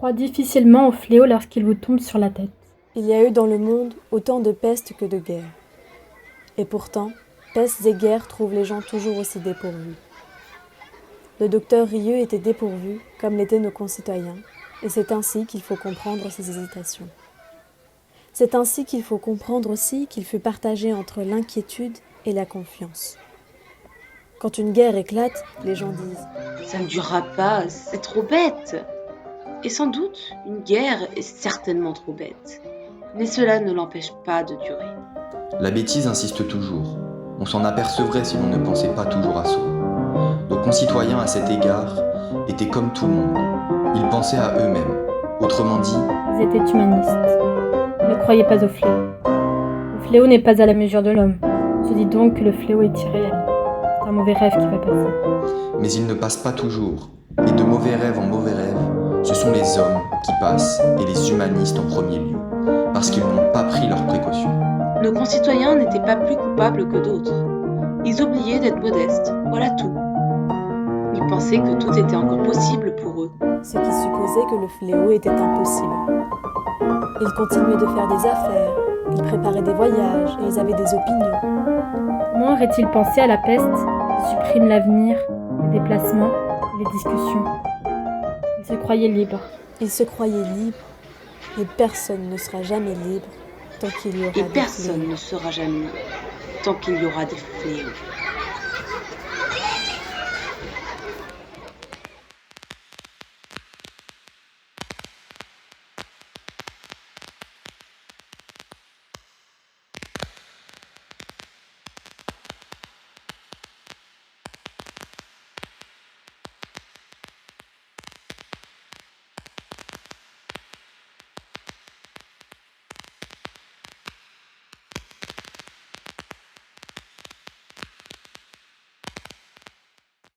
croit difficilement au fléau lorsqu'il vous tombe sur la tête. Il y a eu dans le monde autant de pestes que de guerres. Et pourtant, pestes et guerres trouvent les gens toujours aussi dépourvus. Le docteur Rieux était dépourvu, comme l'étaient nos concitoyens, et c'est ainsi qu'il faut comprendre ses hésitations. C'est ainsi qu'il faut comprendre aussi qu'il fut partagé entre l'inquiétude et la confiance. Quand une guerre éclate, les gens disent « Ça ne durera pas, c'est trop bête !» Et sans doute, une guerre est certainement trop bête. Mais cela ne l'empêche pas de durer. La bêtise insiste toujours. On s'en apercevrait si l'on ne pensait pas toujours à soi. Nos concitoyens, à cet égard, étaient comme tout le monde. Ils pensaient à eux-mêmes. Autrement dit, ils étaient humanistes. Ils ne croyaient pas au fléau. Le fléau n'est pas à la mesure de l'homme. On se dit donc que le fléau est irréel. C'est un mauvais rêve qui va passer. Mais il ne passe pas toujours. Et de mauvais rêves en mauvais rêves, ce sont les hommes qui passent, et les humanistes en premier lieu, parce qu'ils n'ont pas pris leurs précautions. Nos concitoyens n'étaient pas plus coupables que d'autres. Ils oubliaient d'être modestes, voilà tout. Ils pensaient que tout était encore possible pour eux. Ce qui supposait que le fléau était impossible. Ils continuaient de faire des affaires, ils préparaient des voyages et ils avaient des opinions. Comment auraient-ils pensé à la peste qui supprime l'avenir, les déplacements et les discussions? Ils se croyaient libres. Ils se croyaient libres, et personne ne sera jamais libre tant qu'il y aura des fléaux. Et personne ne sera jamais libre tant qu'il y aura des fléaux.